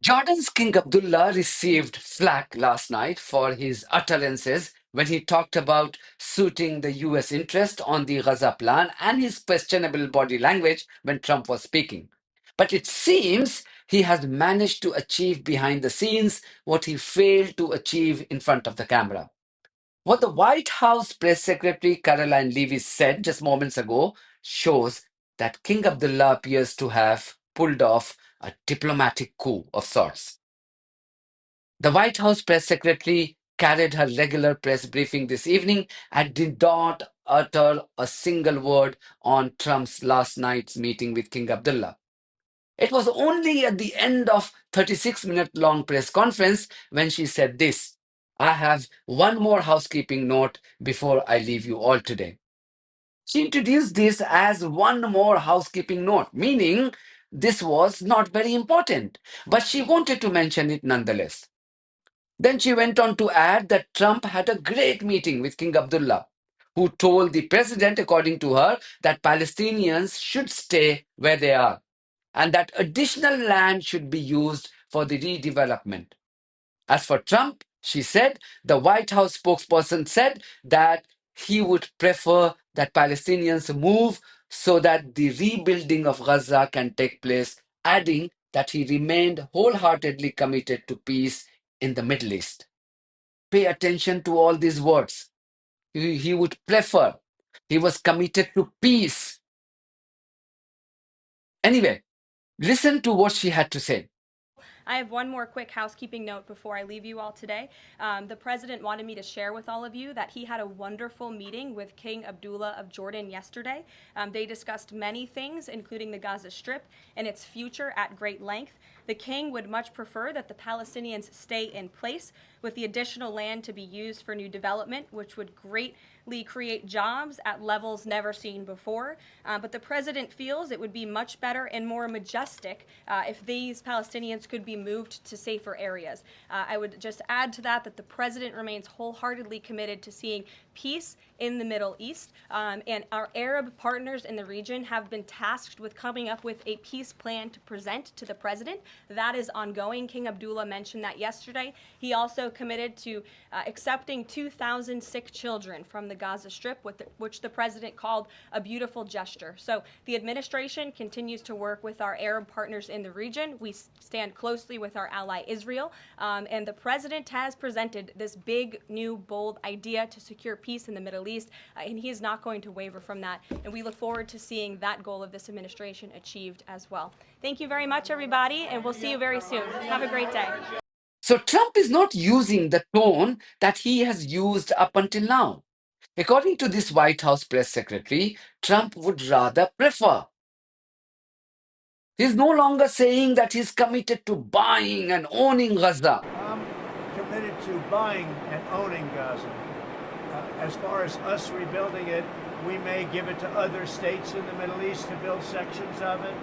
Jordan's King Abdullah received flack last night for his utterances when he talked about suiting the US interest on the Gaza plan and his questionable body language when Trump was speaking. But it seems he has managed to achieve behind the scenes what he failed to achieve in front of the camera. What the White House press secretary Karoline Leavitt said just moments ago shows that King Abdullah appears to have pulled off a diplomatic coup of sorts. The White House press secretary carried her regular press briefing this evening and did not utter a single word on Trump's last night's meeting with King Abdullah. It was only at the end of 36-minute long press conference when she said this: I have one more housekeeping note before I leave you all today. She introduced this as one more housekeeping note, meaning this was not very important, but she wanted to mention it nonetheless. Then she went on to add that Trump had a great meeting with King Abdullah, who told the president, according to her, that Palestinians should stay where they are and that additional land should be used for the redevelopment. As for Trump, she said, the White House spokesperson said that he would prefer that Palestinians move so that the rebuilding of Gaza can take place, adding that he remained wholeheartedly committed to peace in the Middle East. Pay attention to all these words. He would prefer. He was committed to peace. Anyway, listen to what she had to say. I have one more quick housekeeping note before I leave you all today. The president wanted me to share with all of you that he had a wonderful meeting with King Abdullah of Jordan yesterday. They discussed many things, including the Gaza Strip and its future at great length. The king would much prefer that the Palestinians stay in place, with the additional land to be used for new development, which would greatly create jobs at levels never seen before. But the president feels it would be much better and more majestic if these Palestinians could be moved to safer areas. I would just add to that that the president remains wholeheartedly committed to seeing peace in the Middle East, and our Arab partners in the region have been tasked with coming up with a peace plan to present to the president. That is ongoing. King Abdullah mentioned that yesterday. He also committed to accepting 2,000 sick children from the Gaza Strip, which the president called a beautiful gesture. So the administration continues to work with our Arab partners in the region. We stand closely with our ally Israel, and the president has presented this big, new, bold idea to secure peace in the Middle East, and he is not going to waver from that. And we look forward to seeing that goal of this administration achieved as well. Thank you very much, everybody, and we'll see you very soon. Have a great day. So Trump is not using the tone that he has used up until now. According to this White House press secretary, Trump would rather prefer. He's no longer saying that he's committed to buying and owning Gaza. I'm committed to buying and owning Gaza. As far as us rebuilding it, we may give it to other states in the Middle East to build sections of it.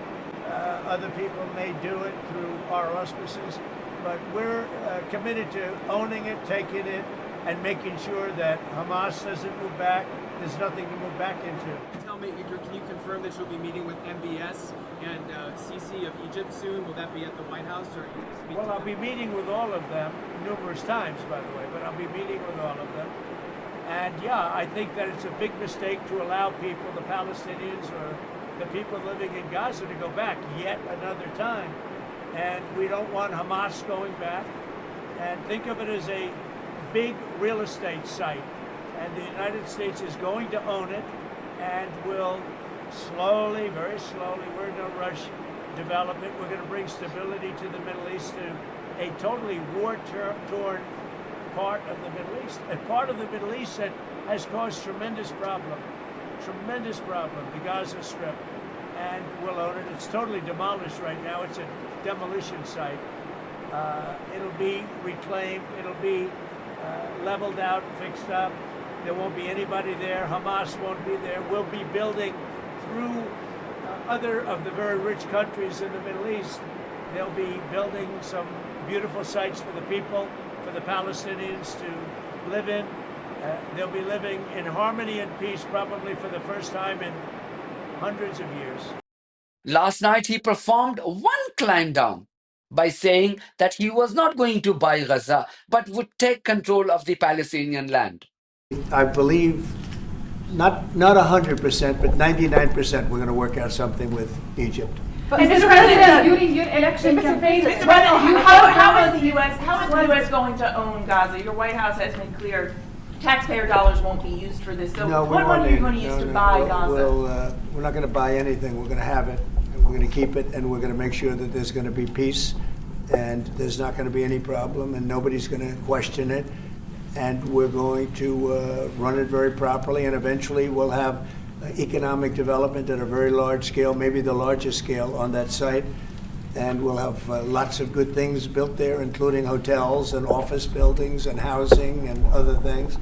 Other people may do it through our auspices, but we're committed to owning it, taking it, and making sure that Hamas doesn't move back. There's nothing to move back into. Tell me, can you confirm that you'll be meeting with MBS and Sisi of Egypt soon? Will that be at the White House, or you just meet? Well, I'll be meeting with all of them numerous times, by the way, but I'll be meeting with all of them. And yeah, I think that it's a big mistake to allow people, the Palestinians or the people living in Gaza, to go back yet another time. And we don't want Hamas going back. And think of it as a big real estate site. And the United States is going to own it and will slowly, very slowly, we're in no rush, develop it. We're going to bring stability to the Middle East, to a totally war-torn part of the Middle East, a part of the Middle East that has caused tremendous problem, the Gaza Strip, and we'll own it. It's totally demolished right now. It's a demolition site. It'll be reclaimed. It'll be leveled out, fixed up. There won't be anybody there. Hamas won't be there. We'll be building through other of the very rich countries in the Middle East. They'll be building some beautiful sites for the people, for the Palestinians to live in. They'll be living in harmony and peace probably for the first time in hundreds of years. Last night he performed one climb down. by saying that he was not going to buy Gaza, but would take control of the Palestinian land. I believe not 100%, but 99% we're going to work out something with Egypt. But Mr. President, during your election campaign, Mr. President, how is the U.S. going to own Gaza? Your White House has made clear taxpayer dollars won't be used for this. So No, we what won't money are you need going it. to use No, to no, buy we'll- Gaza? we're not going to buy anything. We're going to have it, and we're going to keep it, and we're going to make sure that there's going to be peace, and there's not going to be any problem, and nobody's going to question it, and we're going to run it very properly, and eventually we'll have economic development at a very large scale, maybe the largest scale on that site, and we'll have lots of good things built there, including hotels and office buildings and housing and other things,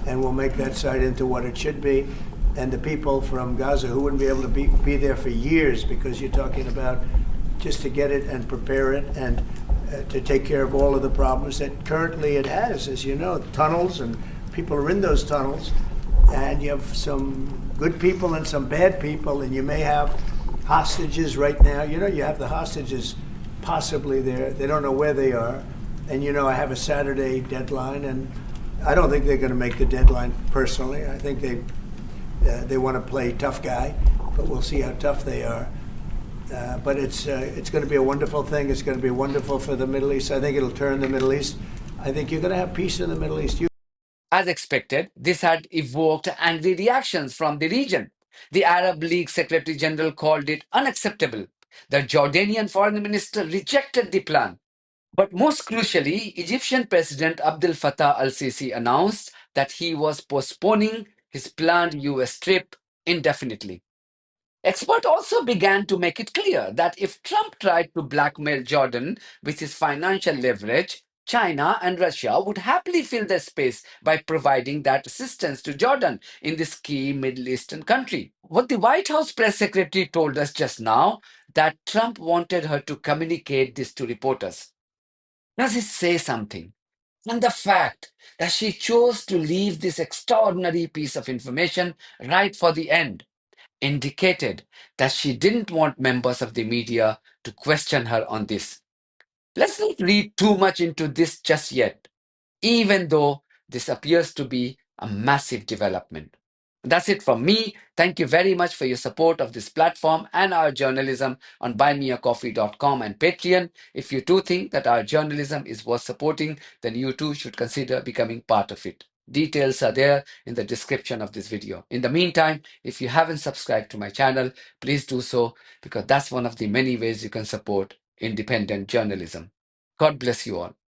and we'll make that site into what it should be. And the people from Gaza who wouldn't be able to be there for years, because you're talking about just to get it and prepare it and to take care of all of the problems that currently it has, as you know, tunnels, and people are in those tunnels, and you have some good people and some bad people, and you may have hostages right now. You know, you have the hostages possibly there. They don't know where they are. And, you know, I have a Saturday deadline, and I don't think they're going to make the deadline personally. I think they want to play tough guy, but we'll see how tough they are. But it's going to be a wonderful thing. It's going to be wonderful for the Middle East. I think it'll turn the Middle East. I think you're going to have peace in the Middle East. As expected, this had evoked angry reactions from the region. The Arab League Secretary General called it unacceptable. The Jordanian foreign minister rejected the plan. But most crucially, Egyptian President Abdel Fattah al-Sisi announced that he was postponing his planned US trip indefinitely. Experts also began to make it clear that if Trump tried to blackmail Jordan with his financial leverage, China and Russia would happily fill the space by providing that assistance to Jordan in this key Middle Eastern country. What the White House press secretary told us just now, that Trump wanted her to communicate this to reporters. Does it say something? And the fact that she chose to leave this extraordinary piece of information right for the end indicated that she didn't want members of the media to question her on this. Let's not read too much into this just yet, even though this appears to be a massive development. That's it from me. Thank you very much for your support of this platform and our journalism on buymeacoffee.com and Patreon. If you too think that our journalism is worth supporting, then you too should consider becoming part of it. Details are there in the description of this video. In the meantime, if you haven't subscribed to my channel, please do so, because that's one of the many ways you can support independent journalism. God bless you all.